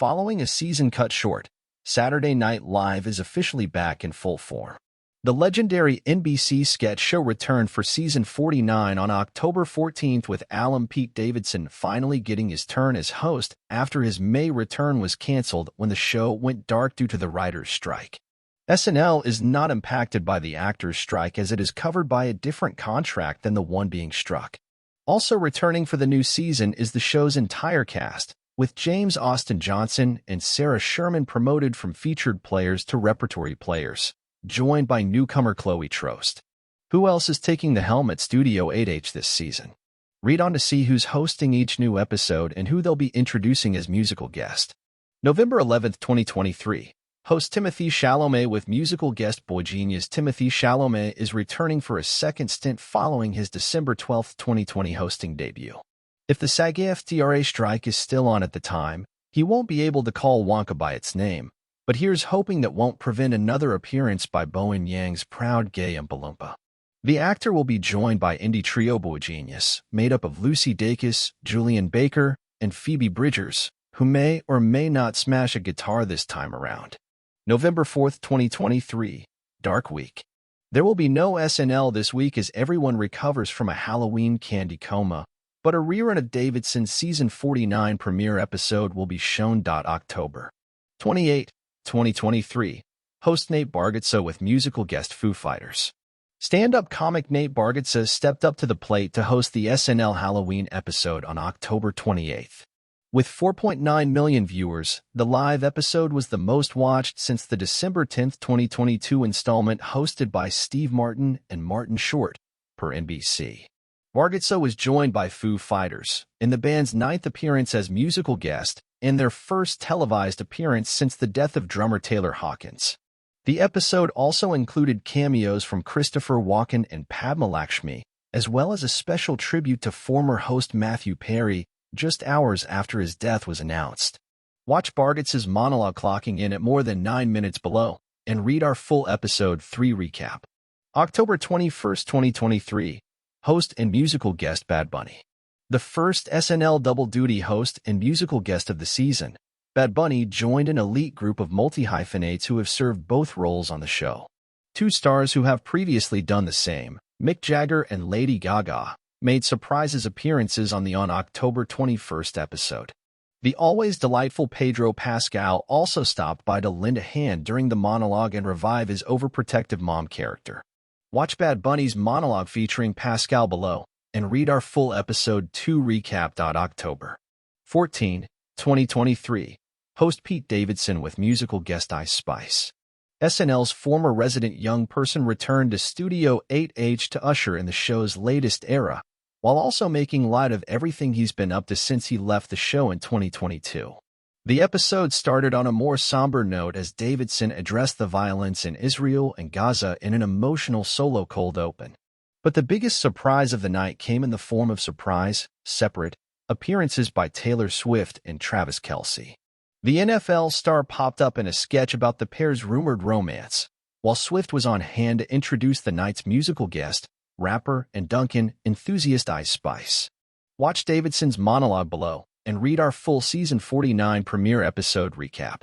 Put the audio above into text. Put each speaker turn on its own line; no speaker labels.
Following a season cut short, Saturday Night Live is officially back in full form. The legendary NBC sketch show returned for season 49 on October 14th, with alum Pete Davidson finally getting his turn as host after his May return was canceled when the show went dark due to the writers' strike. SNL is not impacted by the actors' strike, as it is covered by a different contract than the one being struck. Also returning for the new season is the show's entire cast, with James Austin Johnson and Sarah Sherman promoted from featured players to repertory players, joined by newcomer Chloe Troast. Who else is taking the helm at Studio 8H this season? Read on to see who's hosting each new episode and who they'll be introducing as musical guest. November 11th, 2023. Host Timothée Chalamet with musical guest Boygenius. Timothée Chalamet is returning for a second stint following his December 12, 2020 hosting debut. If the SAG-AFTRA strike is still on at the time, he won't be able to call Wonka by its name, but here's hoping that won't prevent another appearance by Bowen Yang's proud Gay Oompa Loompa. The actor will be joined by indie trio Boygenius, made up of Lucy Dacus, Julien Baker, and Phoebe Bridgers, who may or may not smash a guitar this time around. November 4th, 2023, Dark Week. There will be no SNL this week as everyone recovers from a Halloween candy coma, but a rerun of Davidson's season 49 premiere episode will be shown. October 28, 2023. Host Nate Bargatze with musical guest Foo Fighters. Stand-up comic Nate Bargatze stepped up to the plate to host the SNL Halloween episode on October 28th. With 4.9 million viewers, the live episode was the most watched since the December 10, 2022 installment hosted by Steve Martin and Martin Short, per NBC. Bargatze was joined by Foo Fighters in the band's 9th appearance as musical guest and their first televised appearance since the death of drummer Taylor Hawkins. The episode also included cameos from Christopher Walken and Padma Lakshmi, as well as a special tribute to former host Matthew Perry, just hours after his death was announced. Watch Bargatze's monologue clocking in at more than 9 minutes below, and read our full episode 3 recap. October 21st, 2023. Host and musical guest Bad Bunny. The first SNL double-duty host and musical guest of the season, Bad Bunny joined an elite group of multi-hyphenates who have served both roles on the show. Two stars who have previously done the same, Mick Jagger and Lady Gaga, made surprises appearances on October 21st episode. The always delightful Pedro Pascal also stopped by to lend a hand during the monologue and revive his overprotective mom character. Watch Bad Bunny's monologue featuring Pascal below, and read our full episode 2 recap. October 14, 2023. Host Pete Davidson with musical guest Ice Spice. SNL's former resident young person returned to Studio 8H to usher in the show's latest era, while also making light of everything he's been up to since he left the show in 2022. The episode started on a more somber note as Davidson addressed the violence in Israel and Gaza in an emotional solo cold open. But the biggest surprise of the night came in the form of separate appearances by Taylor Swift and Travis Kelce. The NFL star popped up in a sketch about the pair's rumored romance, while Swift was on hand to introduce the night's musical guest, rapper and Dunkin' enthusiast Ice Spice. Watch Davidson's monologue below and read our full season 49 premiere episode recap.